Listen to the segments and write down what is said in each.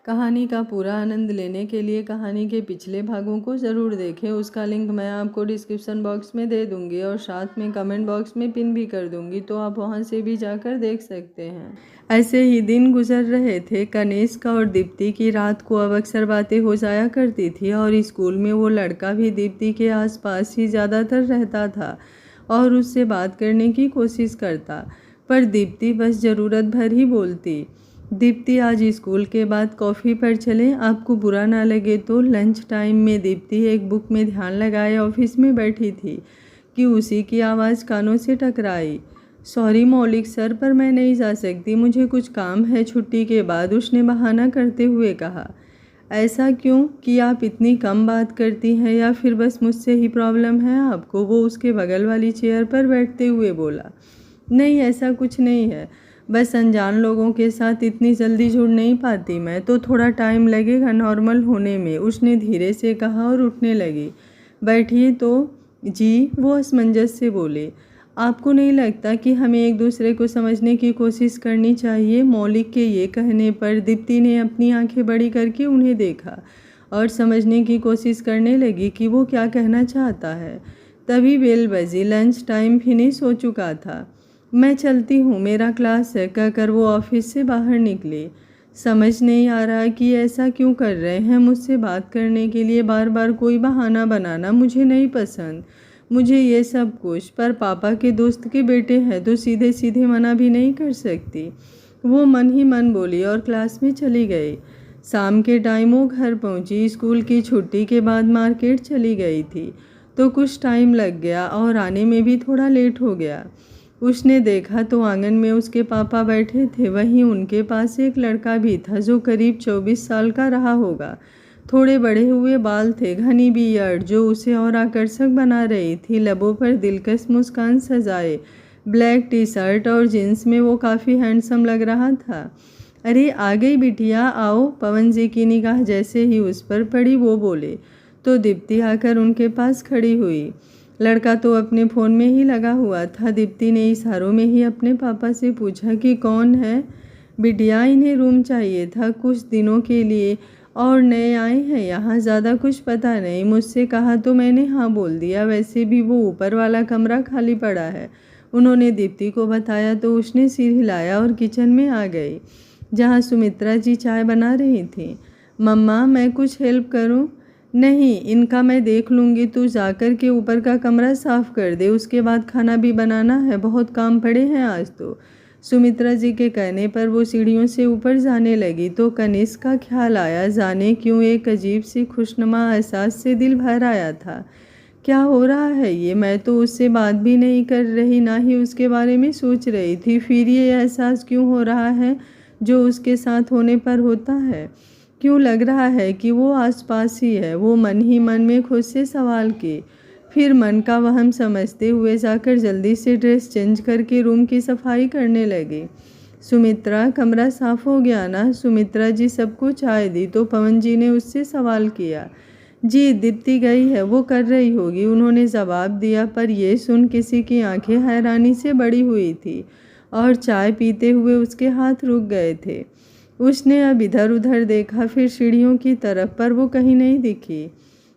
कहानी का पूरा आनंद लेने के लिए कहानी के पिछले भागों को ज़रूर देखें। उसका लिंक मैं आपको डिस्क्रिप्शन बॉक्स में दे दूंगी और साथ में कमेंट बॉक्स में पिन भी कर दूंगी, तो आप वहां से भी जाकर देख सकते हैं। ऐसे ही दिन गुजर रहे थे। कनिष्क और दीप्ति की रात को अब अक्सर बातें हो जाया करती थी और स्कूल में वो लड़का भी दीप्ति के आसपास ही ज़्यादातर रहता था और उससे बात करने की कोशिश करता, पर दीप्ति बस ज़रूरत भर ही बोलती। दीप्ति, आज स्कूल के बाद कॉफ़ी पर चलें, आपको बुरा ना लगे तो। लंच टाइम में दीप्ति एक बुक में ध्यान लगाए ऑफिस में बैठी थी कि उसी की आवाज़ कानों से टकराई। सॉरी मौलिक सर, पर मैं नहीं जा सकती, मुझे कुछ काम है छुट्टी के बाद, उसने बहाना करते हुए कहा। ऐसा क्यों कि आप इतनी कम बात करती हैं, या फिर बस मुझसे ही प्रॉब्लम है आपको? वो उसके बगल वाली चेयर पर बैठते हुए बोला। नहीं, ऐसा कुछ नहीं है, बस अनजान लोगों के साथ इतनी जल्दी जुड़ नहीं पाती मैं, तो थोड़ा टाइम लगेगा नॉर्मल होने में, उसने धीरे से कहा और उठने लगी। बैठिए तो। जी, वो असमंजस से बोले। आपको नहीं लगता कि हमें एक दूसरे को समझने की कोशिश करनी चाहिए? मौलिक के ये कहने पर दीप्ति ने अपनी आंखें बड़ी करके उन्हें देखा और समझने की कोशिश करने लगी कि वो क्या कहना चाहता है। तभी बेल बजी। लंच टाइम फिनिश हो चुका था। मैं चलती हूँ, मेरा क्लास है, कहकर वो ऑफिस से बाहर निकले। समझ नहीं आ रहा कि ऐसा क्यों कर रहे हैं, मुझसे बात करने के लिए बार बार कोई बहाना बनाना मुझे नहीं पसंद। मुझे ये सब कुछ, पर पापा के दोस्त के बेटे हैं तो सीधे सीधे मना भी नहीं कर सकती। वो मन ही मन बोली और क्लास में चली गई। शाम के टाइम वो घर पहुंची। स्कूल की छुट्टी के बाद मार्केट चली गई थी तो कुछ टाइम लग गया और आने में भी थोड़ा लेट हो गया। उसने देखा तो आंगन में उसके पापा बैठे थे। वहीं उनके पास एक लड़का भी था जो करीब 24 साल का रहा होगा। थोड़े बढ़े हुए बाल थे, घनी बियर्ड जो उसे और आकर्षक बना रही थी। लबों पर दिलकश मुस्कान सजाए ब्लैक टी शर्ट और जींस में वो काफ़ी हैंडसम लग रहा था। अरे आ गई बिटिया, आओ। पवन जी की निगाह जैसे ही उस पर पड़ी वो बोले तो दीप्ति आकर उनके पास खड़ी हुई। लड़का तो अपने फ़ोन में ही लगा हुआ था। दीप्ति ने इशारों में ही अपने पापा से पूछा कि कौन है। बिटिया, इन्हें रूम चाहिए था कुछ दिनों के लिए और नए आए हैं यहाँ, ज़्यादा कुछ पता नहीं। मुझसे कहा तो मैंने हाँ बोल दिया, वैसे भी वो ऊपर वाला कमरा खाली पड़ा है। उन्होंने दीप्ति को बताया तो उसने सिर हिलाया और किचन में आ गई जहाँ सुमित्रा जी चाय बना रही थी। मम्मा, मैं कुछ हेल्प करूँ? नहीं, इनका मैं देख लूँगी, तू जाकर के ऊपर का कमरा साफ़ कर दे, उसके बाद खाना भी बनाना है, बहुत काम पड़े हैं आज तो। सुमित्रा जी के कहने पर वो सीढ़ियों से ऊपर जाने लगी तो कनिष्क का ख्याल आया। जाने क्यों एक अजीब सी खुशनुमा एहसास से दिल भर आया था। क्या हो रहा है ये? मैं तो उससे बात भी नहीं कर रही, ना ही उसके बारे में सोच रही थी, फिर ये एहसास क्यों हो रहा है जो उसके साथ होने पर होता है? क्यों लग रहा है कि वो आसपास ही है? वो मन ही मन में खुद से सवाल किए। फिर मन का वहम समझते हुए जाकर जल्दी से ड्रेस चेंज करके रूम की सफाई करने लगे। सुमित्रा, कमरा साफ हो गया ना? सुमित्रा जी सबको चाय दी तो पवन जी ने उससे सवाल किया। जी, दीप्ति गई है, वो कर रही होगी, उन्होंने जवाब दिया। पर यह सुन किसी की आंखें हैरानी से बड़ी हुई थी और चाय पीते हुए उसके हाथ रुक गए थे। उसने अब इधर उधर देखा, फिर सीढ़ियों की तरफ, पर वो कहीं नहीं दिखी।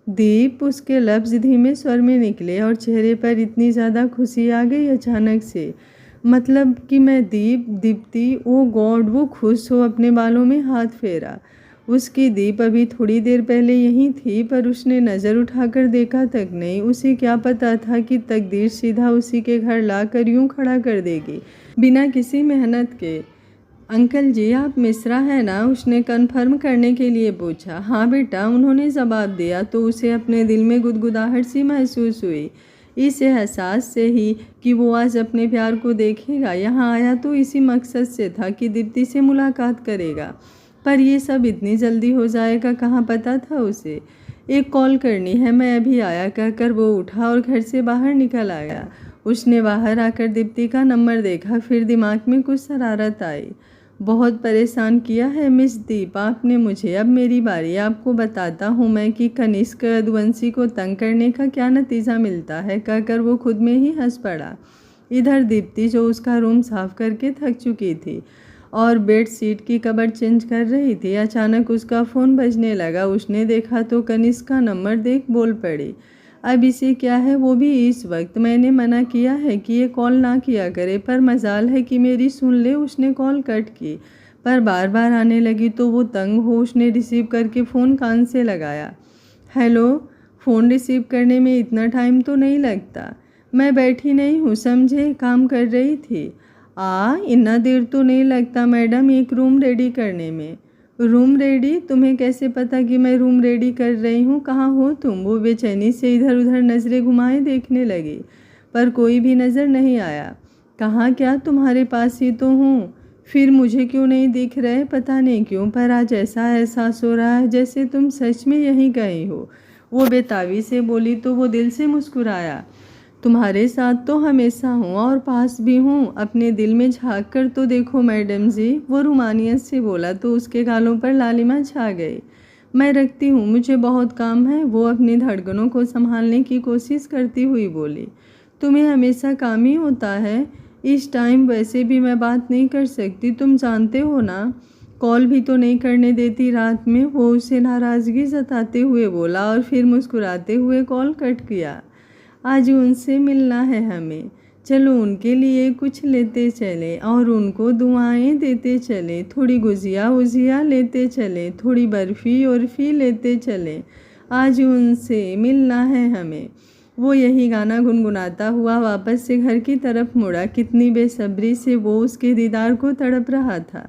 दीप, उसके लफ्ज़ धीमे स्वर में निकले और चेहरे पर इतनी ज़्यादा खुशी आ गई अचानक से। मतलब कि मैं दीप्ति, ओ गॉड! वो खुश हो अपने बालों में हाथ फेरा। उसकी दीप अभी थोड़ी देर पहले यहीं थी, पर उसने नज़र उठाकर देखा तक नहीं। उसे क्या पता था कि तकदीर सीधा उसी के घर ला कर यूँ खड़ा कर देगी, बिना किसी मेहनत के। अंकल जी, आप मिश्रा हैं ना? उसने कन्फर्म करने के लिए पूछा। हाँ बेटा, उन्होंने जवाब दिया तो उसे अपने दिल में गुदगुदाहट सी महसूस हुई, इस एहसास से ही कि वो आज अपने प्यार को देखेगा। यहाँ आया तो इसी मकसद से था कि दीप्ति से मुलाकात करेगा, पर ये सब इतनी जल्दी हो जाएगा कहाँ पता था उसे। एक कॉल करनी है, मैं अभी आया, कहकर वो उठा और घर से बाहर निकल आया। उसने बाहर आकर दीप्ति का नंबर देखा, फिर दिमाग में कुछ शरारत आई। बहुत परेशान किया है मिस दीप आपने मुझे, अब मेरी बारी। आपको बताता हूँ मैं कि कनिष्क यदुवंशी को तंग करने का क्या नतीजा मिलता है, कहकर वो खुद में ही हंस पड़ा। इधर दीप्ति, जो उसका रूम साफ करके थक चुकी थी और बेड शीट की कवर चेंज कर रही थी। अचानक उसका फ़ोन बजने लगा। उसने देखा तो कनिष्क का नंबर देख बोल पड़ी, अब इसे क्या है, वो भी इस वक्त। मैंने मना किया है कि ये कॉल ना किया करे, पर मजाल है कि मेरी सुन ले। उसने कॉल कट की, पर बार बार आने लगी तो वो तंग हो उसने रिसीव करके फ़ोन कान से लगाया। हेलो। फ़ोन रिसीव करने में इतना टाइम तो नहीं लगता। मैं बैठी नहीं हूँ, समझे, काम कर रही थी। इतना देर तो नहीं लगता मैडम, एक रूम रेडी करने में। Room ready? तुम्हें कैसे पता कि मैं रूम रेडी कर रही हूँ? कहाँ हो तुम? वो बेचैनी से इधर उधर नज़रें घुमाए देखने लगी, पर कोई भी नज़र नहीं आया। कहाँ? क्या तुम्हारे पास ही तो हूँ। फिर मुझे क्यों नहीं दिख रहे? पता नहीं क्यों, पर आज ऐसा एहसास हो रहा है जैसे तुम सच में यहीं गई हो। वो बेताबी से बोली तो वो दिल से मुस्कुराया। तुम्हारे साथ तो हमेशा हूँ और पास भी हूँ, अपने दिल में झांक कर तो देखो मैडम जी। वो रुमानियत से बोला तो उसके गालों पर लालिमा छा गई। मैं रखती हूँ, मुझे बहुत काम है। वो अपनी धड़कनों को संभालने की कोशिश करती हुई बोली। तुम्हें हमेशा काम ही होता है। इस टाइम वैसे भी मैं बात नहीं कर सकती, तुम जानते हो ना। कॉल भी तो नहीं करने देती रात में। वो उसे नाराज़गी जताते हुए बोला और फिर मुस्कुराते हुए कॉल कट किया। आज उनसे मिलना है हमें, चलो उनके लिए कुछ लेते चले और उनको दुआएं देते चले। थोड़ी गुजिया उजिया लेते चले, थोड़ी बर्फ़ी उर्फ़ी लेते चले। आज उनसे मिलना है हमें। वो यही गाना गुनगुनाता हुआ वापस से घर की तरफ मुड़ा। कितनी बेसब्री से वो उसके दीदार को तड़प रहा था।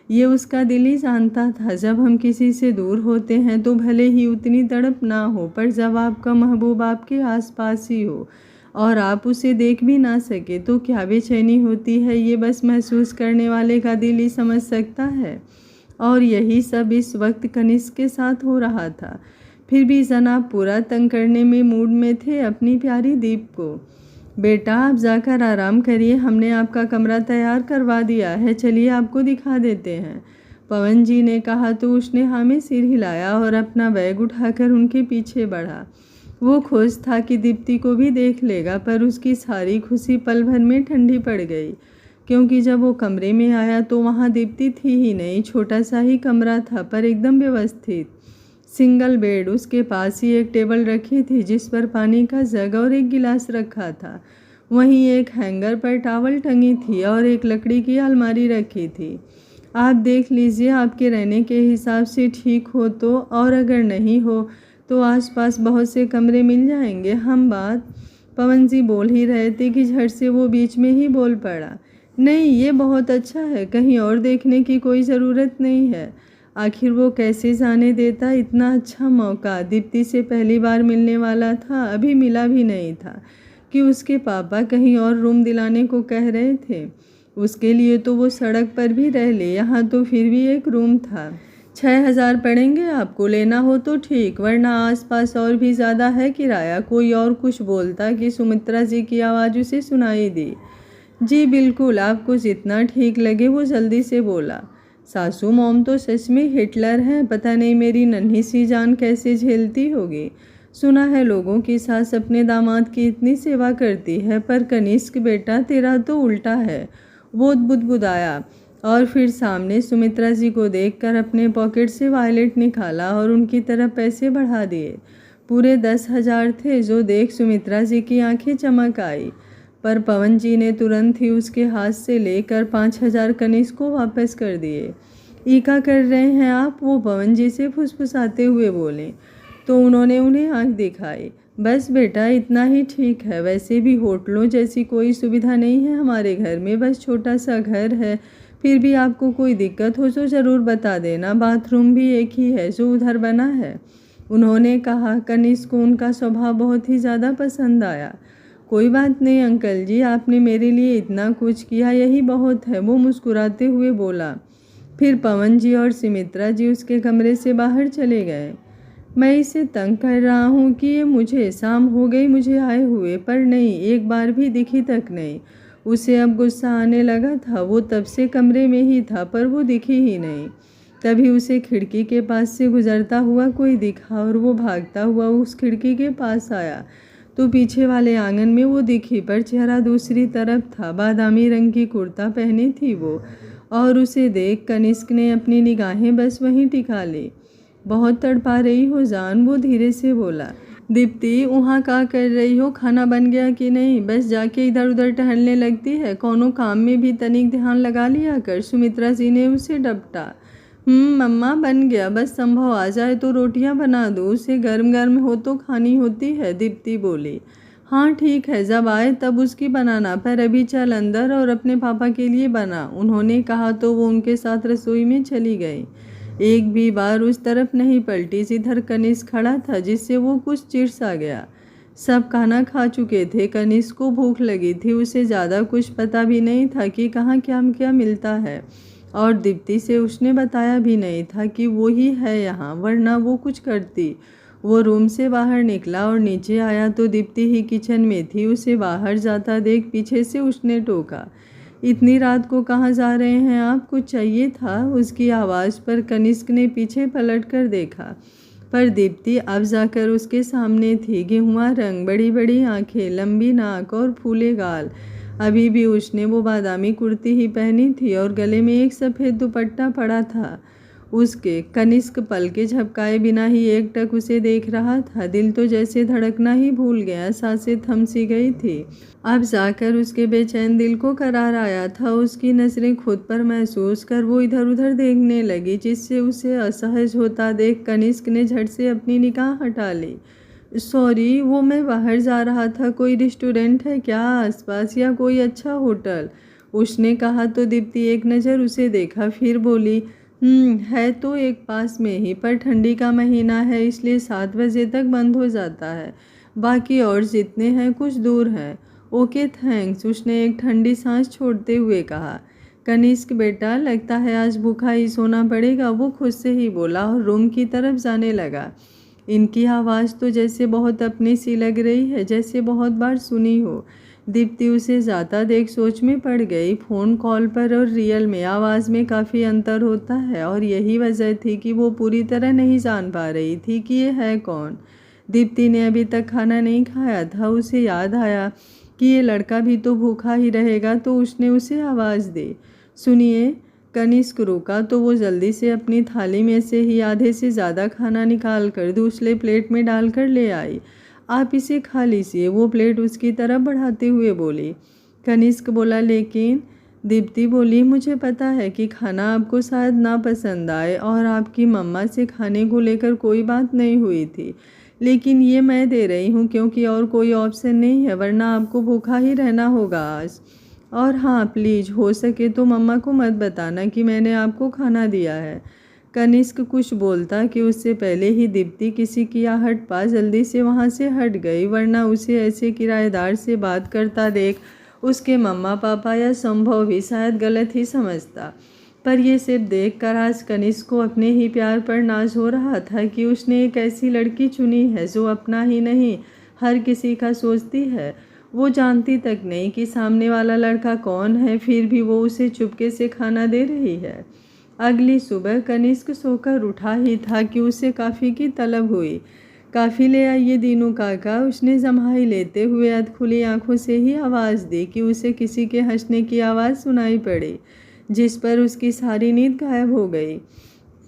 ये उसका दिल ही जानता था। जब हम किसी से दूर होते हैं तो भले ही उतनी तड़प ना हो, पर जब आपका महबूब आपके आसपास ही हो और आप उसे देख भी ना सके तो क्या बेचैनी होती है, ये बस महसूस करने वाले का दिल ही समझ सकता है। और यही सब इस वक्त कनिष्क के साथ हो रहा था। फिर भी जनाब पूरा तंग करने में मूड में थे अपनी प्यारी दीप को। बेटा आप जाकर आराम करिए, हमने आपका कमरा तैयार करवा दिया है, चलिए आपको दिखा देते हैं। पवन जी ने कहा तो उसने हाँ में सिर हिलाया और अपना बैग उठाकर उनके पीछे बढ़ा। वो खुश था कि दीप्ति को भी देख लेगा, पर उसकी सारी खुशी पल भर में ठंडी पड़ गई, क्योंकि जब वो कमरे में आया तो वहाँ दीप्ति थी ही नहीं। छोटा सा ही कमरा था पर एकदम व्यवस्थित। सिंगल बेड, उसके पास ही एक टेबल रखी थी जिस पर पानी का जग और एक गिलास रखा था। वहीं एक हैंगर पर टॉवल टंगी थी और एक लकड़ी की अलमारी रखी थी। आप देख लीजिए, आपके रहने के हिसाब से ठीक हो तो, और अगर नहीं हो तो आसपास बहुत से कमरे मिल जाएंगे। हम बात। पवन जी बोल ही रहे थे कि झट से वो बीच में ही बोल पड़ा, नहीं ये बहुत अच्छा है, कहीं और देखने की कोई ज़रूरत नहीं है। आखिर वो कैसे जाने देता इतना अच्छा मौका। दीप्ति से पहली बार मिलने वाला था, अभी मिला भी नहीं था कि उसके पापा कहीं और रूम दिलाने को कह रहे थे। उसके लिए तो वो सड़क पर भी रह ले, यहाँ तो फिर भी एक रूम था। 6,000 पड़ेंगे आपको, लेना हो तो ठीक, वरना आसपास और भी ज़्यादा है किराया। कोई और कुछ बोलता कि सुमित्रा जी की आवाज़ उसे सुनाई दी। जी बिल्कुल, आपको जितना ठीक लगे। वो जल्दी से बोला। सासू मॉम तो सच में हिटलर हैं, पता नहीं मेरी नन्ही सी जान कैसे झेलती होगी। सुना है लोगों की सास अपने दामाद की इतनी सेवा करती है, पर कनिष्क बेटा तेरा तो उल्टा है। वो बुदबुदाया और फिर सामने सुमित्रा जी को देखकर अपने पॉकेट से वॉलेट निकाला और उनकी तरफ पैसे बढ़ा दिए। पूरे 10,000 थे, जो देख सुमित्रा जी की आंखें चमक आई, पर पवन जी ने तुरंत ही उसके हाथ से लेकर 5,000 कनिष्क को वापस कर दिए। ईका कर रहे हैं आप? वो पवन जी से फुसफुसाते हुए बोले तो उन्होंने उन्हें आंख दिखाई। बस बेटा इतना ही ठीक है, वैसे भी होटलों जैसी कोई सुविधा नहीं है हमारे घर में, बस छोटा सा घर है। फिर भी आपको कोई दिक्कत हो तो ज़रूर बता देना, बाथरूम भी एक ही है जो उधर बना है, उन्होंने कहा। कनिष्क को उनका स्वभाव बहुत ही ज़्यादा पसंद आया। कोई बात नहीं अंकल जी, आपने मेरे लिए इतना कुछ किया, यही बहुत है, वो मुस्कुराते हुए बोला। फिर पवन जी और सुमित्रा जी उसके कमरे से बाहर चले गए। मैं इसे तंग कर रहा हूँ कि ये मुझे, शाम हो गई मुझे आए हुए, पर नहीं, एक बार भी दिखी तक नहीं। उसे अब गुस्सा आने लगा था। वो तब से कमरे में ही था पर वो दिखी ही नहीं। तभी उसे खिड़की के पास से गुजरता हुआ कोई दिखा और वो भागता हुआ उस खिड़की के पास आया तो पीछे वाले आंगन में वो दिखी, पर चेहरा दूसरी तरफ था। बादामी रंग की कुर्ता पहनी थी वो और उसे देख कनिष्क ने अपनी निगाहें बस वहीं टिका ली। बहुत तड़पा रही हो जान, वो धीरे से बोला। दीप्ति, वहाँ क्या कर रही हो? खाना बन गया कि नहीं? बस जाके इधर उधर टहलने लगती है, कोनो काम में भी तनिक ध्यान लगा लिया कर। सुमित्रा जी ने उसे डपटा। मम्मा बन गया, बस संभव आ जाए तो रोटियां बना दो, उसे गर्म गर्म हो तो खानी होती है, दीप्ति बोली। हाँ ठीक है, जब आए तब उसकी बनाना, पर अभी चल अंदर और अपने पापा के लिए बना, उन्होंने कहा तो वो उनके साथ रसोई में चली गई। एक भी बार उस तरफ नहीं पलटी जिधर कनिष्क खड़ा था, जिससे वो कुछ चिढ़ सा गया। सब खाना खा चुके थे, कनिष्क को भूख लगी थी, उसे ज़्यादा कुछ पता भी नहीं था कि कहाँ क्या क्या मिलता है, और दीप्ति से उसने बताया भी नहीं था कि वो ही है यहाँ, वरना वो कुछ करती। वो रूम से बाहर निकला और नीचे आया तो दीप्ति ही किचन में थी। उसे बाहर जाता देख पीछे से उसने टोका। इतनी रात को कहाँ जा रहे हैं आप? कुछ चाहिए था? उसकी आवाज़ पर कनिष्क ने पीछे पलट कर देखा, पर दीप्ति अब जाकर उसके सामने थी। गेहुआ रंग, बड़ी बड़ी आंखें, लंबी नाक और फूले गाल। अभी भी उसने वो बादामी कुर्ती ही पहनी थी और गले में एक सफ़ेद दुपट्टा पड़ा था उसके। कनिष्क पल के झपकाए बिना ही एकटक उसे देख रहा था। दिल तो जैसे धड़कना ही भूल गया, सांसें थम सी गई थी। अब जाकर उसके बेचैन दिल को करार आया था। उसकी नज़रें खुद पर महसूस कर वो इधर उधर देखने लगी, जिससे उसे असहज होता देख कनिष्क ने झट से अपनी निगाह हटा ली। सॉरी, वो मैं बाहर जा रहा था। कोई रेस्टोरेंट है क्या आसपास, या कोई अच्छा होटल? उसने कहा तो दीप्ति एक नज़र उसे देखा, फिर बोली, है तो एक पास में ही, पर ठंडी का महीना है इसलिए 7 बजे तक बंद हो जाता है। बाकी और जितने हैं कुछ दूर हैं। ओके थैंक्स, उसने एक ठंडी सांस छोड़ते हुए कहा। कनिष्क बेटा, लगता है आज भूखा ही सोना पड़ेगा, वो खुद से ही बोला और रूम की तरफ जाने लगा। इनकी आवाज़ तो जैसे बहुत अपनी सी लग रही है, जैसे बहुत बार सुनी हो। दीप्ति उसे जाता देख सोच में पड़ गई। फ़ोन कॉल पर और रियल में आवाज़ में काफ़ी अंतर होता है, और यही वजह थी कि वो पूरी तरह नहीं जान पा रही थी कि ये है कौन। दीप्ति ने अभी तक खाना नहीं खाया था। उसे याद आया कि ये लड़का भी तो भूखा ही रहेगा, तो उसने उसे आवाज़ दी। सुनिए। कनिष्क रुका तो वो जल्दी से अपनी थाली में से ही आधे से ज़्यादा खाना निकाल कर दूसरे प्लेट में डालकर ले आई। आप इसे खा लीजिए, वो प्लेट उसकी तरफ बढ़ाते हुए बोली। कनिष्क बोला, लेकिन? दीप्ति बोली, मुझे पता है कि खाना आपको शायद ना पसंद आए और आपकी मम्मा से खाने को लेकर कोई बात नहीं हुई थी, लेकिन ये मैं दे रही हूँ क्योंकि और कोई ऑप्शन नहीं है, वरना आपको भूखा ही रहना होगा आज। और हाँ प्लीज़, हो सके तो मम्मा को मत बताना कि मैंने आपको खाना दिया है। कनिष्क कुछ बोलता कि उससे पहले ही दीप्ति किसी की आहट पा जल्दी से वहाँ से हट गई, वरना उसे ऐसे किराएदार से बात करता देख उसके मम्मा पापा या संभव भी शायद गलत ही समझता। पर यह सिर्फ देख कर आज कनिष्क को अपने ही प्यार पर नाज हो रहा था कि उसने एक ऐसी लड़की चुनी है जो अपना ही नहीं हर किसी का सोचती है। वो जानती तक नहीं कि सामने वाला लड़का कौन है, फिर भी वो उसे चुपके से खाना दे रही है। अगली सुबह कनिष्क सोकर उठा ही था कि उसे काफ़ी की तलब हुई। काफ़ी ले आइए दीनू काका, उसने जम्हाई लेते हुए अधखुली आंखों से ही आवाज़ दी कि उसे किसी के हंसने की आवाज़ सुनाई पड़ी, जिस पर उसकी सारी नींद गायब हो गई,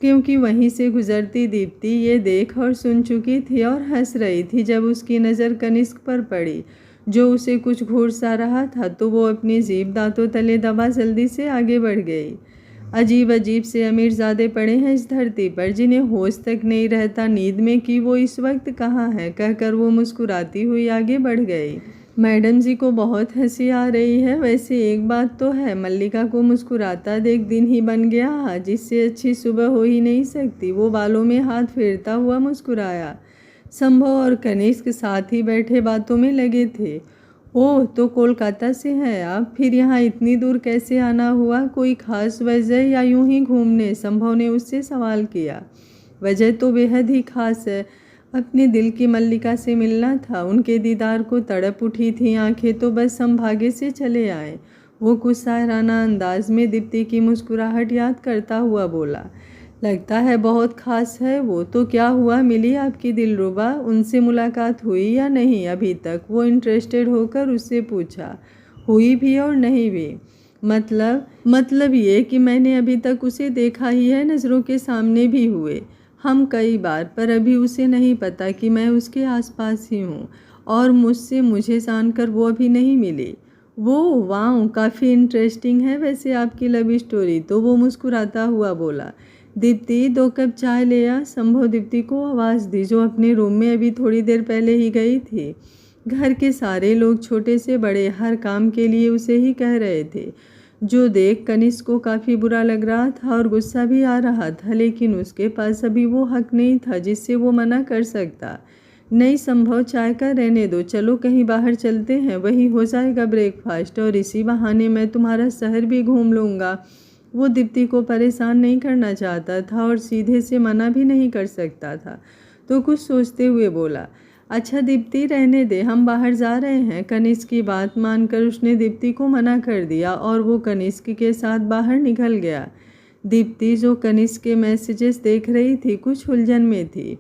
क्योंकि वहीं से गुजरती दीप्ति ये देख और सुन चुकी थी और हंस रही थी। जब उसकी नज़र कनिष्क पर पड़ी जो उसे कुछ घूर सा रहा था, तो वो अपनी जीभ दांतों तले दबा जल्दी से आगे बढ़ गई। अजीब अजीब से अमीरजादे पड़े हैं इस धरती पर, जिन्हें होश तक नहीं रहता नींद में कि वो इस वक्त कहाँ हैं, कहकर वो मुस्कुराती हुई आगे बढ़ गई। मैडम जी को बहुत हंसी आ रही है। वैसे एक बात तो है, मल्लिका को मुस्कुराता देख दिन ही बन गया आज, इससे अच्छी सुबह हो ही नहीं सकती। वो बालों में हाथ फेरता हुआ मुस्कुराया। संभव और कनिष्क साथ ही बैठे बातों में लगे थे। ओह, तो कोलकाता से हैं आप? फिर यहाँ इतनी दूर कैसे आना हुआ? कोई खास वजह या यूं ही घूमने? संभव ने उससे सवाल किया। वजह तो बेहद ही खास है, अपने दिल की मल्लिका से मिलना था। उनके दीदार को तड़प उठी थी आंखें, तो बस हम भागे से चले आए। वो कुछ सायराना अंदाज में दीप्ति की मुस्कुराहट याद करता हुआ बोला। लगता है बहुत खास है वो। तो क्या हुआ, मिली आपकी दिलरुबा? उनसे मुलाकात हुई या नहीं अभी तक? वो इंटरेस्टेड होकर उससे पूछा। हुई भी और नहीं भी। मतलब ये कि मैंने अभी तक उसे देखा ही है, नज़रों के सामने भी हुए हम कई बार, पर अभी उसे नहीं पता कि मैं उसके आसपास ही हूँ और मुझे जानकर वो अभी नहीं मिली। वो वाह, काफ़ी इंटरेस्टिंग है वैसे आपकी लव स्टोरी तो, वो मुस्कुराता हुआ बोला। दीप्ति 2 कप चाय ले आ, संभव दीप्ति को आवाज़ दी जो अपने रूम में अभी थोड़ी देर पहले ही गई थी। घर के सारे लोग छोटे से बड़े हर काम के लिए उसे ही कह रहे थे, जो देख कनिष्क को काफ़ी बुरा लग रहा था और गुस्सा भी आ रहा था, लेकिन उसके पास अभी वो हक नहीं था जिससे वो मना कर सकता। नहीं संभव, चाय का रहने दो, चलो कहीं बाहर चलते हैं, वही हो जाएगा ब्रेकफास्ट और इसी बहाने मैं तुम्हारा शहर भी घूम लूँगा। वो दीप्ति को परेशान नहीं करना चाहता था और सीधे से मना भी नहीं कर सकता था, तो कुछ सोचते हुए बोला, अच्छा दीप्ति रहने दे, हम बाहर जा रहे हैं। कनिष्क की बात मानकर उसने दीप्ति को मना कर दिया और वो कनिष्क के साथ बाहर निकल गया। दीप्ति जो कनिष्क के मैसेजेस देख रही थी कुछ उलझन में थी।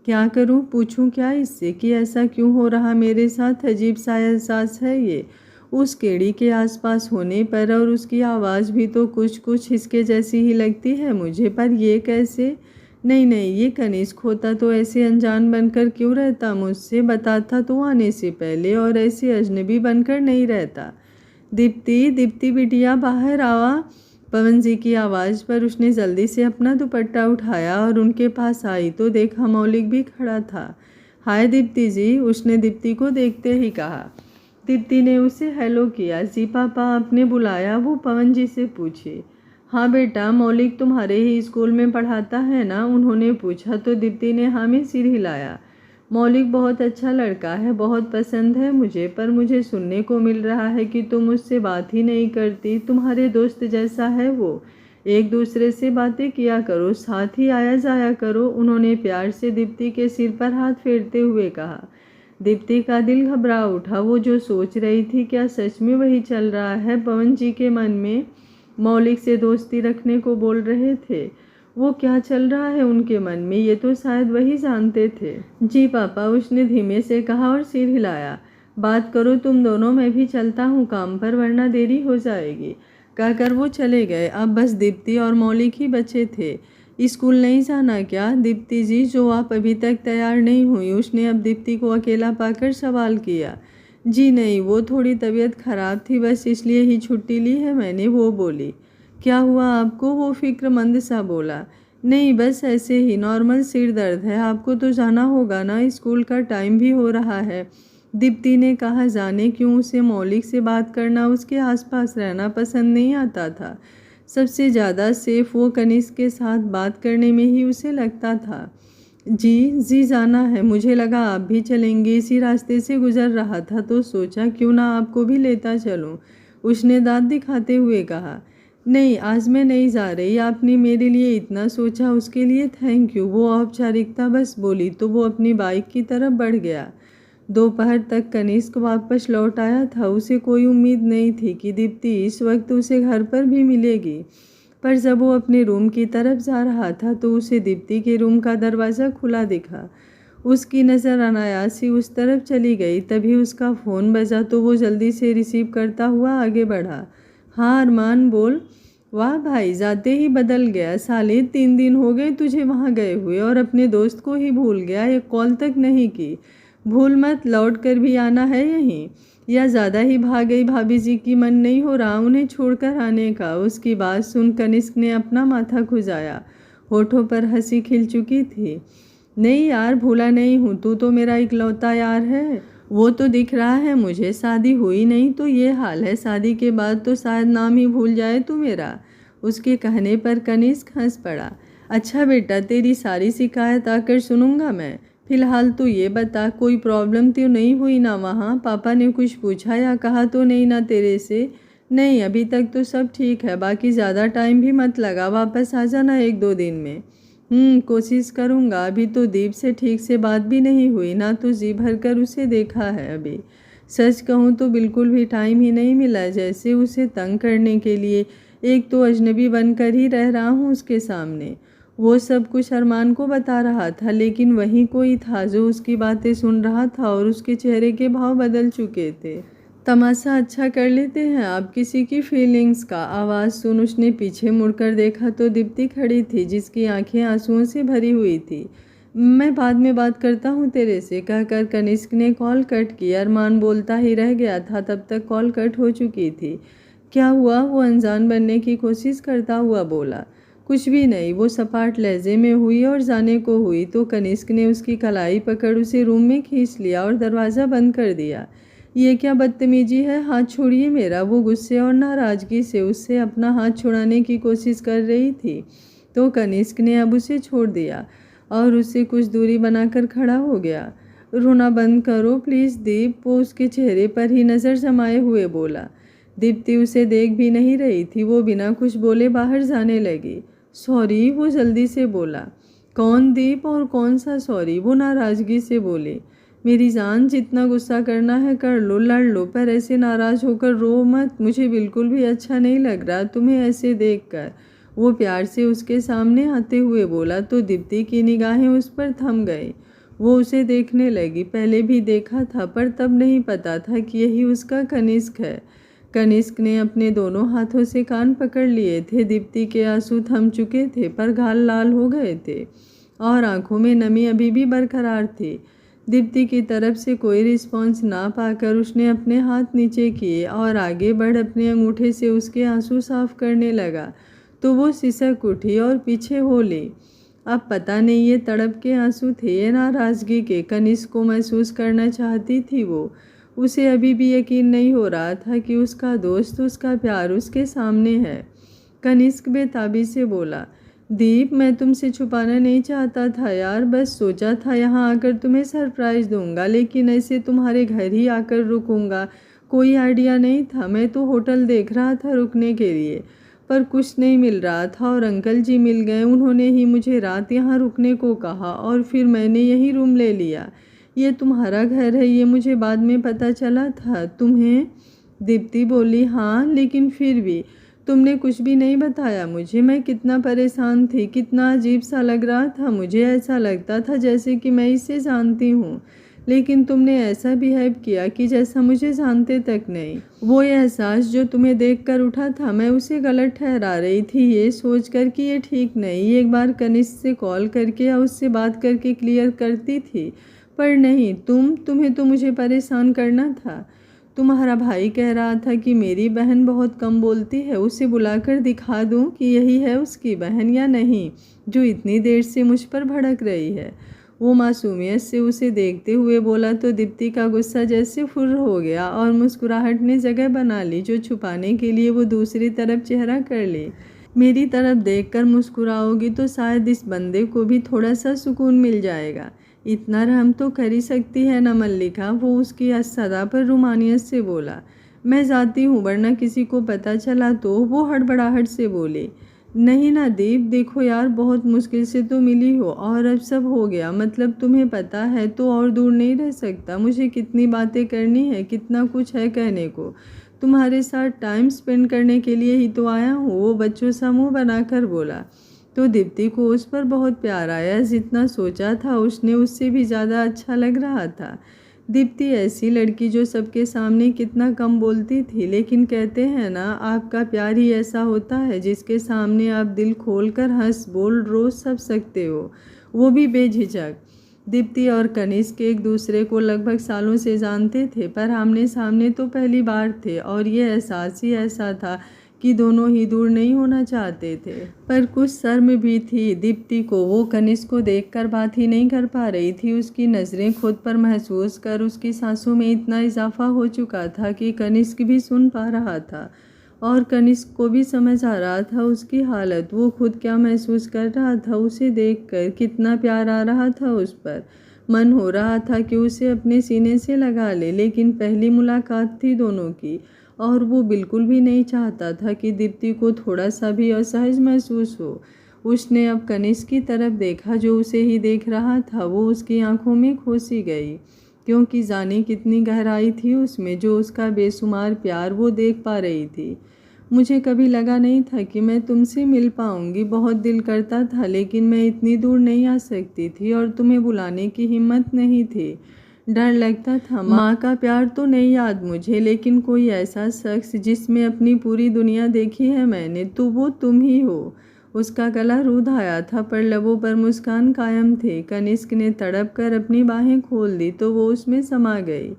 क्या करूं, पूछूं क्या इससे कि ऐसा क्यों हो रहा मेरे साथ, अजीब सा एहसास है ये उस केड़ी के आसपास होने पर, और उसकी आवाज़ भी तो कुछ इसके जैसी ही लगती है मुझे, पर ये कैसे। नहीं, ये कनिष्क होता तो ऐसे अनजान बनकर क्यों रहता, मुझसे बताता तो आने से पहले, और ऐसे अजनबी बनकर नहीं रहता। दीप्ति बिटिया बाहर आवा। पवन जी की आवाज़ पर उसने जल्दी से अपना दुपट्टा उठाया और उनके पास आई तो देखा मौलिक भी खड़ा था। हाय दीप्ति जी, उसने दीप्ति को देखते ही कहा। दीप्ति ने उसे हेलो किया। जी पापा आपने बुलाया, वो पवन जी से पूछे। हाँ बेटा, मौलिक तुम्हारे ही स्कूल में पढ़ाता है ना, उन्होंने पूछा तो दीप्ति ने हाँ में सिर हिलाया। मौलिक बहुत अच्छा लड़का है, बहुत पसंद है मुझे, पर मुझे सुनने को मिल रहा है कि तुम मुझसे बात ही नहीं करती, तुम्हारे दोस्त जैसा है वो, एक दूसरे से बातें किया करो, साथ ही आया जाया करो, उन्होंने प्यार से दीप्ति के सिर पर हाथ फेरते हुए कहा। दीप्ति का दिल घबरा उठा, वो जो सोच रही थी क्या सच में वही चल रहा है, पवन जी के मन में मौलिक से दोस्ती रखने को बोल रहे थे, वो क्या चल रहा है उनके मन में ये तो शायद वही जानते थे। जी पापा, उसने धीमे से कहा और सिर हिलाया। बात करो तुम दोनों, मैं भी चलता हूँ काम पर, वरना देरी हो जाएगी, कहकर वो चले गए। अब बस दीप्ति और मौलिक ही बचे थे। स्कूल नहीं जाना क्या दीप्ति जी, जो आप अभी तक तैयार नहीं हुई, उसने अब दीप्ति को अकेला पाकर सवाल किया। जी नहीं, वो थोड़ी तबीयत खराब थी, बस इसलिए ही छुट्टी ली है मैंने, वो बोली। क्या हुआ आपको, वो फिक्रमंद सा बोला। नहीं बस ऐसे ही नॉर्मल सिर दर्द है, आपको तो जाना होगा ना, स्कूल का टाइम भी हो रहा है, दीप्ति ने कहा। जाने क्यों उसे मौलिक से बात करना, उसके आसपास रहना पसंद नहीं आता था। सबसे ज़्यादा सेफ वो कनिष्क के साथ बात करने में ही उसे लगता था। जी जाना है, मुझे लगा आप भी चलेंगे, इसी रास्ते से गुजर रहा था तो सोचा क्यों ना आपको भी लेता चलूं, उसने दांत दिखाते हुए कहा। नहीं आज मैं नहीं जा रही, आपने मेरे लिए इतना सोचा उसके लिए थैंक यू, वो औपचारिकता बस बोली तो वो अपनी बाइक की तरफ बढ़ गया। दोपहर तक कनिष्क वापस लौट आया था, उसे कोई उम्मीद नहीं थी कि दीप्ति इस वक्त उसे घर पर भी मिलेगी, पर जब वो अपने रूम की तरफ जा रहा था तो उसे दीप्ति के रूम का दरवाज़ा खुला दिखा। उसकी नज़र अनायास ही उस तरफ चली गई, तभी उसका फ़ोन बजा तो वो जल्दी से रिसीव करता हुआ आगे बढ़ा। हाँ अरमान बोल। वाह भाई, जाते ही बदल गया साले, 3 दिन हो गए तुझे वहाँ गए हुए और अपने दोस्त को ही भूल गया, एक कॉल तक नहीं की। भूल मत, लौट कर भी आना है यहीं, या ज़्यादा ही भाग गई भाभी जी की, मन नहीं हो रहा उन्हें छोड़कर आने का। उसकी बात सुन कनिष्क ने अपना माथा खुजाया, होठों पर हंसी खिल चुकी थी। नहीं यार, भूला नहीं हूँ, तू तो मेरा इकलौता यार है, वो तो दिख रहा है मुझे, शादी हुई नहीं तो ये हाल है, शादी के बाद तो शायद नाम ही भूल जाए तू मेरा। उसके कहने पर कनिष्क हंस पड़ा। अच्छा बेटा, तेरी सारी शिकायत आकर सुनूंगा मैं, फिलहाल तो ये बता कोई प्रॉब्लम तो नहीं हुई ना वहाँ, पापा ने कुछ पूछा या कहा तो नहीं ना तेरे से। नहीं अभी तक तो सब ठीक है, बाकी ज़्यादा टाइम भी मत लगा, वापस आ जाना 1-2 दिन में। कोशिश करूँगा, अभी तो दीप से ठीक से बात भी नहीं हुई ना, तो जी भर कर उसे देखा है अभी, सच कहूँ तो बिल्कुल भी टाइम ही नहीं मिला जैसे उसे तंग करने के लिए, एक तो अजनबी बनकर ही रह रहा हूँ उसके सामने। वो सब कुछ अरमान को बता रहा था, लेकिन वहीं कोई था जो उसकी बातें सुन रहा था और उसके चेहरे के भाव बदल चुके थे। तमाशा अच्छा कर लेते हैं आप किसी की फीलिंग्स का। आवाज़ सुन उसने पीछे मुड़कर देखा तो दीप्ति खड़ी थी, जिसकी आंखें आंसुओं से भरी हुई थी। मैं बाद में बात करता हूँ तेरे से, कहकर कनिष्क ने कॉल कट की। अरमान बोलता ही रह गया था, तब तक कॉल कट हो चुकी थी। क्या हुआ? वो अनजान बनने की कोशिश करता हुआ बोला। कुछ भी नहीं, वो सपाट लहजे में हुई और जाने को हुई तो कनिष्क ने उसकी कलाई पकड़ उसे रूम में खींच लिया और दरवाज़ा बंद कर दिया। ये क्या बदतमीजी है? हाथ छोड़िए मेरा। वो गुस्से और नाराज़गी से उससे अपना हाथ छुड़ाने की कोशिश कर रही थी तो कनिष्क ने अब उसे छोड़ दिया और उससे कुछ दूरी बनाकर खड़ा हो गया। रोना बंद करो प्लीज़ दीप, वो उसके चेहरे पर ही नज़र जमाए हुए बोला। दीप्ति उसे देख भी नहीं रही थी, वो बिना कुछ बोले बाहर जाने लगी। सॉरी, वो जल्दी से बोला। कौन दीप, और कौन सा सॉरी? वो नाराज़गी से बोली। मेरी जान, जितना गुस्सा करना है कर लो, लड़ लो, पर ऐसे नाराज़ होकर रो मत। मुझे बिल्कुल भी अच्छा नहीं लग रहा तुम्हें ऐसे देखकर। वो प्यार से उसके सामने आते हुए बोला तो दीप्ति की निगाहें उस पर थम गई। वो उसे देखने लगी। पहले भी देखा था पर तब नहीं पता था कि यही उसका कनिष्क है। कनिष्क ने अपने दोनों हाथों से कान पकड़ लिए थे। दीप्ति के आंसू थम चुके थे पर गाल लाल हो गए थे और आंखों में नमी अभी भी बरकरार थी। दीप्ति की तरफ से कोई रिस्पॉन्स ना पाकर उसने अपने हाथ नीचे किए और आगे बढ़ अपने अंगूठे से उसके आंसू साफ करने लगा तो वो सिसक उठी और पीछे हो ली। अब पता नहीं ये तड़प के आंसू थे या नाराज़गी के। कनिष्क को महसूस करना चाहती थी वो। उसे अभी भी यकीन नहीं हो रहा था कि उसका दोस्त, उसका प्यार उसके सामने है। कनिष्क बेताबी से बोला, दीप मैं तुमसे छुपाना नहीं चाहता था यार, बस सोचा था यहाँ आकर तुम्हें सरप्राइज़ दूंगा, लेकिन ऐसे तुम्हारे घर ही आकर रुकूंगा कोई आइडिया नहीं था। मैं तो होटल देख रहा था रुकने के लिए, पर कुछ नहीं मिल रहा था और अंकल जी मिल गए। उन्होंने ही मुझे रात यहाँ रुकने को कहा और फिर मैंने यही रूम ले लिया। ये तुम्हारा घर है, ये मुझे बाद में पता चला था। तुम्हें? दीप्ति बोली, हाँ, लेकिन फिर भी तुमने कुछ भी नहीं बताया मुझे। मैं कितना परेशान थी, कितना अजीब सा लग रहा था मुझे। ऐसा लगता था जैसे कि मैं इसे जानती हूँ, लेकिन तुमने ऐसा बिहेव किया कि जैसा मुझे जानते तक नहीं। वो एहसास जो तुम्हें देखकर उठा था, मैं उसे गलत ठहरा रही थी, ये सोचकर कि ये ठीक नहीं। एक बार कनिष्क से कॉल करके या उससे बात करके क्लियर करती थी, पर नहीं, तुम्हें तो मुझे परेशान करना था। तुम्हारा भाई कह रहा था कि मेरी बहन बहुत कम बोलती है, उसे बुलाकर दिखा दूं कि यही है उसकी बहन या नहीं, जो इतनी देर से मुझ पर भड़क रही है। वो मासूमियत से उसे देखते हुए बोला तो दीप्ति का गुस्सा जैसे फुर्र हो गया और मुस्कुराहट ने जगह बना ली, जो छुपाने के लिए वो दूसरी तरफ चेहरा कर ली। मेरी तरफ देखकर मुस्कुराओगी तो शायद इस बंदे को भी थोड़ा सा सुकून मिल जाएगा। इतना रहम तो कर ही सकती है ना मल्लिका, वो उसकी सदा पर रुमानियत से बोला। मैं जाती हूँ, वरना किसी को पता चला तो। वो हड़बड़ाहट से बोली। नहीं ना दीप, देखो यार, बहुत मुश्किल से तो मिली हो और अब सब हो गया। मतलब तुम्हें पता है तो और दूर नहीं रह सकता। मुझे कितनी बातें करनी है, कितना कुछ है कहने को। तुम्हारे साथ टाइम स्पेंड करने के लिए ही तो आया हूँ, वो बच्चों सा मुँह बनाकर बोला। तो दीप्ति को उस पर बहुत प्यार आया। जितना सोचा था उसने उससे भी ज़्यादा अच्छा लग रहा था। दीप्ति ऐसी लड़की जो सबके सामने कितना कम बोलती थी, लेकिन कहते हैं ना, आपका प्यार ही ऐसा होता है जिसके सामने आप दिल खोलकर हंस बोल रो सब सकते हो, वो भी बेझिझक। दीप्ति और कनिष्क एक दूसरे को लगभग सालों से जानते थे, पर आमने सामने तो पहली बार थे और ये एहसास ही ऐसा था कि दोनों ही दूर नहीं होना चाहते थे। पर कुछ शर्म भी थी दीप्ति को। वो कनिष्क को देखकर बात ही नहीं कर पा रही थी। उसकी नज़रें खुद पर महसूस कर उसकी सांसों में इतना इजाफा हो चुका था कि कनिष्क भी सुन पा रहा था और कनिष्क को भी समझ आ रहा था उसकी हालत। वो खुद क्या महसूस कर रहा था उसे देखकर। कितना प्यार आ रहा था उस पर। मन हो रहा था कि उसे अपने सीने से लगा ले, लेकिन पहली मुलाकात थी दोनों की और वो बिल्कुल भी नहीं चाहता था कि दीप्ति को थोड़ा सा भी असहज महसूस हो। उसने अब कनिष्क की तरफ देखा जो उसे ही देख रहा था। वो उसकी आंखों में खोसी गई, क्योंकि जाने कितनी गहराई थी उसमें, जो उसका बेशुमार प्यार वो देख पा रही थी। मुझे कभी लगा नहीं था कि मैं तुमसे मिल पाऊंगी। बहुत दिल करता था, लेकिन मैं इतनी दूर नहीं आ सकती थी और तुम्हें बुलाने की हिम्मत नहीं थी। डर लगता था माँ का प्यार तो नहीं याद मुझे, लेकिन कोई ऐसा शख्स जिसमें अपनी पूरी दुनिया देखी है मैंने, तो वो तुम ही हो। उसका गला रूंध आया था पर लबों पर मुस्कान कायम थे। कनिष्क ने तड़प कर अपनी बाहें खोल दी तो वो उसमें समा गई।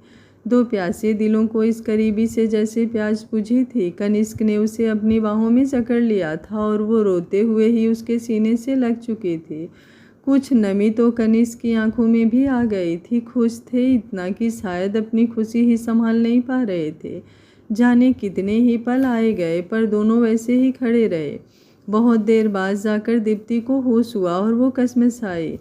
दो प्यासे दिलों को इस करीबी से जैसे प्यास बुझी थी। कनिष्क ने उसे अपनी बाहों में जकड़ लिया था और वो रोते हुए ही उसके सीने से लग चुकी थी। कुछ नमी तो कनिष्क की आंखों में भी आ गई थी। खुश थे इतना कि शायद अपनी खुशी ही संभाल नहीं पा रहे थे। जाने कितने ही पल आए गए पर दोनों वैसे ही खड़े रहे। बहुत देर बाद जाकर दीप्ति को होश हुआ और वो कसमस आई।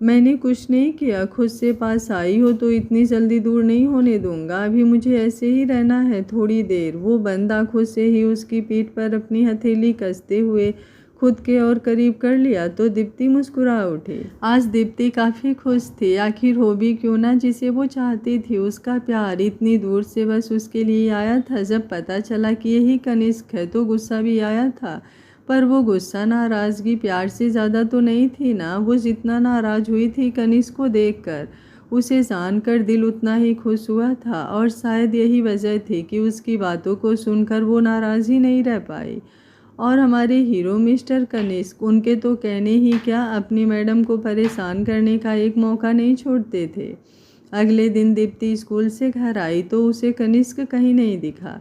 मैंने कुछ नहीं किया, खुद से पास आई हो तो इतनी जल्दी दूर नहीं होने दूंगा। अभी मुझे ऐसे ही रहना है थोड़ी देर। वो बंद आंखों से ही उसकी पीठ पर अपनी हथेली कसते हुए खुद के और करीब कर लिया तो दीप्ति मुस्कुरा उठी। आज दीप्ति काफ़ी खुश थी। आखिर हो भी क्यों ना जिसे वो चाहती थी। उसका प्यार इतनी दूर से बस उसके लिए आया था। जब पता चला कि यही कनिष्क है तो गुस्सा भी आया था, पर वो गुस्सा नाराज़गी प्यार से ज़्यादा तो नहीं थी ना। वो जितना नाराज़ हुई थी कनिष्क को देखकर, उसे जानकर दिल उतना ही खुश हुआ था। और शायद यही वजह थी कि उसकी बातों को सुनकर वो नाराज़ ही नहीं रह पाई। और हमारे हीरो मिस्टर कनिष्क, उनके तो कहने ही क्या, अपनी मैडम को परेशान करने का एक मौका नहीं छोड़ते थे। अगले दिन दीप्ति स्कूल से घर आई तो उसे कनिष्क कहीं नहीं दिखा।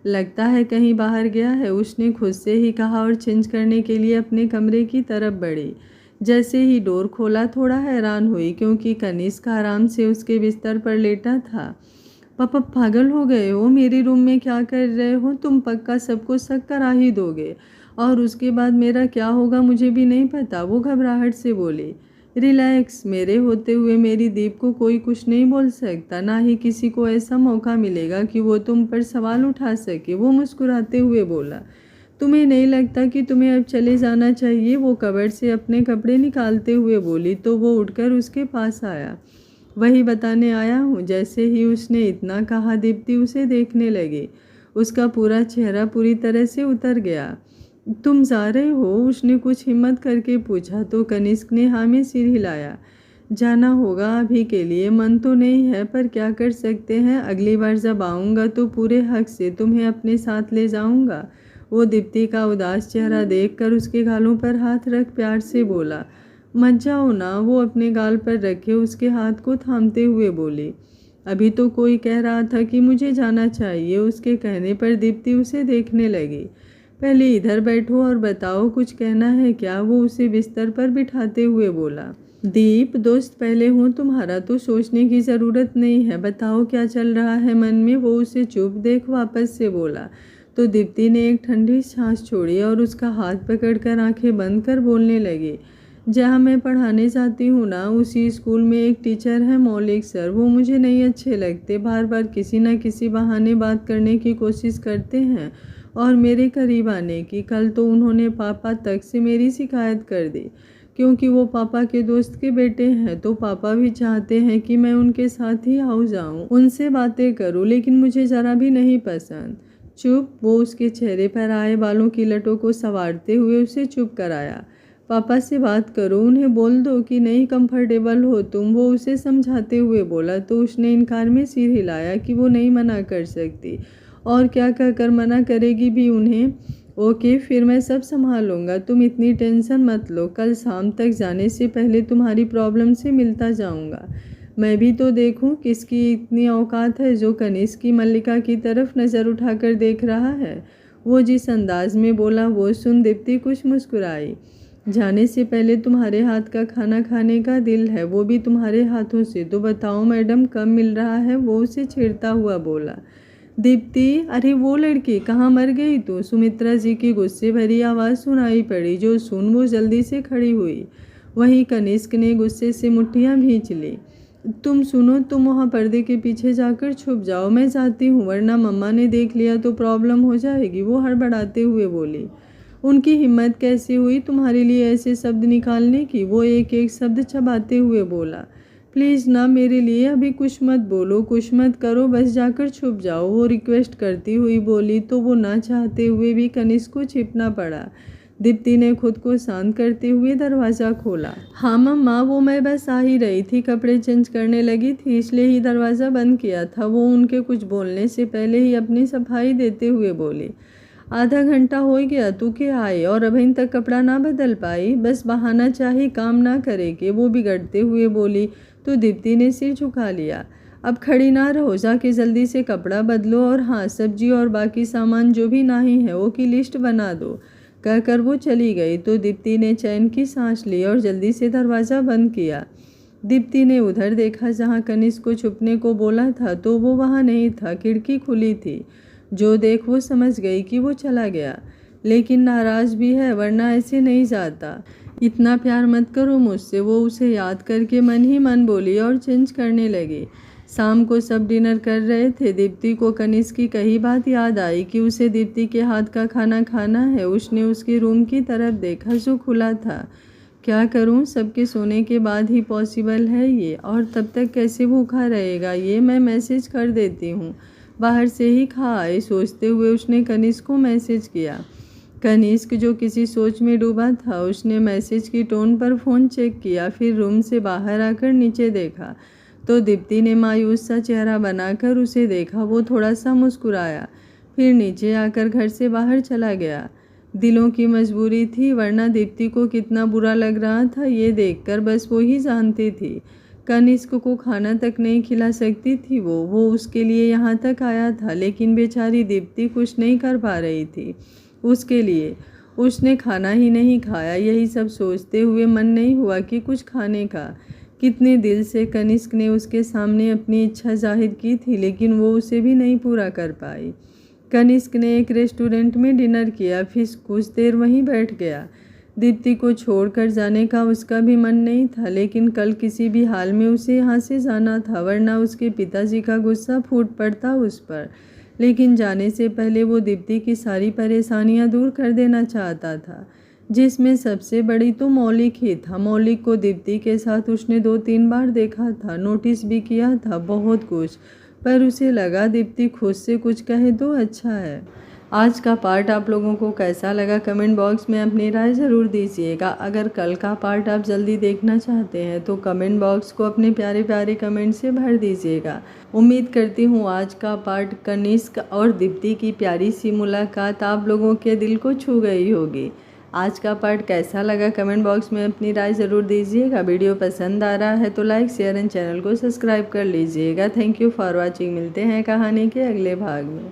लगता है कहीं बाहर गया है, उसने खुद से ही कहा और चेंज करने के लिए अपने कमरे की तरफ बढ़ी। जैसे ही डोर खोला थोड़ा हैरान हुई क्योंकि कनिष्क आराम से उसके बिस्तर पर लेटा था। पापा पागल हो गए हो? मेरे रूम में क्या कर रहे हो तुम? पक्का सबको शक करा ही दोगे, और उसके बाद मेरा क्या होगा मुझे भी नहीं पता, वो घबराहट से बोली। रिलैक्स, मेरे होते हुए मेरी दीप को कोई कुछ नहीं बोल सकता, ना ही किसी को ऐसा मौका मिलेगा कि वो तुम पर सवाल उठा सके। वो मुस्कुराते हुए बोला। तुम्हें नहीं लगता कि तुम्हें अब चले जाना चाहिए? वो कबर्ड से अपने कपड़े निकालते हुए बोली तो वो उठकर उसके पास आया। वही बताने आया हूँ। जैसे ही उसने इतना कहा दीप्ति उसे देखने लगी। उसका पूरा चेहरा पूरी तरह से उतर गया। तुम जा रहे हो? उसने कुछ हिम्मत करके पूछा तो कनिष्क ने हाँ में सिर हिलाया। जाना होगा अभी के लिए, मन तो नहीं है पर क्या कर सकते हैं। अगली बार जब आऊँगा तो पूरे हक से तुम्हें अपने साथ ले जाऊँगा। वो दीप्ति का उदास चेहरा देखकर उसके गालों पर हाथ रख प्यार से बोला। मत जाओ ना, वो अपने गाल पर रखे उसके हाथ को थामते हुए बोली। अभी तो कोई कह रहा था कि मुझे जाना चाहिए। उसके कहने पर दीप्ति उसे देखने लगी। पहले इधर बैठो और बताओ कुछ कहना है क्या? वो उसे बिस्तर पर बिठाते हुए बोला। दीप, दोस्त पहले हूँ तुम्हारा तो सोचने की ज़रूरत नहीं है, बताओ क्या चल रहा है मन में? वो उसे चुप देख वापस से बोला तो दीप्ति ने एक ठंडी सांस छोड़ी और उसका हाथ पकड़कर आंखें बंद कर बोलने लगी। जहाँ मैं पढ़ाने जाती हूँ ना, उसी स्कूल में एक टीचर है मौलिक सर। वो मुझे नहीं अच्छे लगते, बार बार किसी न किसी बहाने बात करने की कोशिश करते हैं और मेरे करीब आने की। कल तो उन्होंने पापा तक से मेरी शिकायत कर दी क्योंकि वो पापा के दोस्त के बेटे हैं, तो पापा भी चाहते हैं कि मैं उनके साथ ही आऊँ जाऊँ, उनसे बातें करूँ, लेकिन मुझे ज़रा भी नहीं पसंद। चुप, वो उसके चेहरे पर आए बालों की लटों को संवारते हुए उसे चुप कराया। पापा से बात करो, उन्हें बोल दो कि नहीं कंफर्टेबल हो तुम, वो उसे समझाते हुए बोला तो उसने इनकार में सिर हिलाया कि वो नहीं मना कर सकती और क्या कहकर मना करेगी भी उन्हें। ओके, फिर मैं सब संभालूंगा, तुम इतनी टेंशन मत लो। कल शाम तक जाने से पहले तुम्हारी प्रॉब्लम से मिलता जाऊंगा। मैं भी तो देखूं किसकी इतनी औकात है जो कनिष्क की मल्लिका की तरफ नज़र उठाकर देख रहा है। वो जिस अंदाज में बोला वो सुन दीप्ति कुछ मुस्कुराई। जाने से पहले तुम्हारे हाथ का खाना खाने का दिल है, वो भी तुम्हारे हाथों से। तो बताओ मैडम कब मिल रहा है? वो उसे छेड़ता हुआ बोला। दीप्ति, अरे वो लड़की कहाँ मर गई तू? सुमित्रा जी की गुस्से भरी आवाज़ सुनाई पड़ी। जो सुन वो जल्दी से खड़ी हुई। वहीं कनिष्क ने गुस्से से मुट्ठियाँ भींच ली। तुम सुनो, तुम वहाँ पर्दे के पीछे जाकर छुप जाओ, मैं जाती हूँ, वरना मम्मा ने देख लिया तो प्रॉब्लम हो जाएगी। वो हड़बड़ाते हुए बोली। उनकी हिम्मत कैसे हुई तुम्हारे लिए ऐसे शब्द निकालने की? वो एक एक शब्द चबाते हुए बोला। प्लीज़ ना, मेरे लिए अभी कुछ मत बोलो, कुछ मत करो, बस जाकर छुप जाओ, वो रिक्वेस्ट करती हुई बोली तो वो ना चाहते हुए भी कनिष्क को छिपना पड़ा। दीप्ति ने खुद को शांत करते हुए दरवाज़ा खोला। हाँ मम्मा, वो मैं बस आ ही रही थी, कपड़े चेंज करने लगी थी, इसलिए ही दरवाज़ा बंद किया था। वो उनके कुछ बोलने से पहले ही अपनी सफाई देते हुए बोली। आधा घंटा हो गया तू के आए और अभी तक कपड़ा ना बदल पाई? बस बहाना चाहिए, काम ना करेगी, वो बिगड़ते हुए बोली। तो दीप्ति ने सिर झुका लिया। अब खड़ी ना रहो, जाके जल्दी से कपड़ा बदलो और हाँ, सब्जी और बाकी सामान जो भी नहीं है वो की लिस्ट बना दो, कहकर वो चली गई। तो दीप्ति ने चैन की सांस ली और जल्दी से दरवाज़ा बंद किया। दीप्ति ने उधर देखा जहाँ कनिष्क को छुपने को बोला था, तो वो वहाँ नहीं था, खिड़की खुली थी। जो देख वो समझ गई कि वो चला गया, लेकिन नाराज़ भी है, वरना ऐसे नहीं जाता। इतना प्यार मत करो मुझसे, वो उसे याद करके मन ही मन बोली और चेंज करने लगी। शाम को सब डिनर कर रहे थे। दीप्ति को कनिष्क की कही बात याद आई कि उसे दीप्ति के हाथ का खाना खाना है। उसने उसके रूम की तरफ देखा जो खुला था। क्या करूं, सबके सोने के बाद ही पॉसिबल है ये, और तब तक कैसे भूखा रहेगा ये। मैं मैसेज कर देती हूँ, बाहर से ही खा आए। सोचते हुए उसने कनिष्क को मैसेज किया। कनिष्क जो किसी सोच में डूबा था, उसने मैसेज की टोन पर फ़ोन चेक किया, फिर रूम से बाहर आकर नीचे देखा तो दीप्ति ने मायूस सा चेहरा बनाकर उसे देखा। वो थोड़ा सा मुस्कुराया, फिर नीचे आकर घर से बाहर चला गया। दिलों की मजबूरी थी, वरना दीप्ति को कितना बुरा लग रहा था ये देखकर बस वो ही जानती थी। कनिष्क को खाना तक नहीं खिला सकती थी वो उसके लिए यहाँ तक आया था, लेकिन बेचारी दीप्ति कुछ नहीं कर पा रही थी उसके लिए। उसने खाना ही नहीं खाया। यही सब सोचते हुए मन नहीं हुआ कि कुछ खाने का। कितने दिल से कनिष्क ने उसके सामने अपनी इच्छा जाहिर की थी, लेकिन वो उसे भी नहीं पूरा कर पाई। कनिष्क ने एक रेस्टोरेंट में डिनर किया, फिर कुछ देर वहीं बैठ गया। दीप्ति को छोड़कर जाने का उसका भी मन नहीं था, लेकिन कल किसी भी हाल में उसे यहाँ से जाना था, वरना उसके पिताजी का गुस्सा फूट पड़ता उस पर। लेकिन जाने से पहले वो दीप्ति की सारी परेशानियाँ दूर कर देना चाहता था, जिसमें सबसे बड़ी तो मौलिक ही था। मौलिक को दीप्ति के साथ उसने 2-3 बार देखा था, नोटिस भी किया था बहुत कुछ, पर उसे लगा दीप्ति खुद से कुछ कहे तो अच्छा है। आज का पार्ट आप लोगों को कैसा लगा कमेंट बॉक्स में अपनी राय ज़रूर दीजिएगा। अगर कल का पार्ट आप जल्दी देखना चाहते हैं तो कमेंट बॉक्स को अपने प्यारे प्यारे कमेंट से भर दीजिएगा। उम्मीद करती हूँ आज का पार्ट कनिष्क और दीप्ति की प्यारी सी मुलाकात आप लोगों के दिल को छू गई होगी। आज का पार्ट कैसा लगा कमेंट बॉक्स में अपनी राय ज़रूर दीजिएगा। वीडियो पसंद आ रहा है तो लाइक शेयर एंड चैनल को सब्सक्राइब कर लीजिएगा। Thank you for watching. मिलते हैं कहानी के अगले भाग में।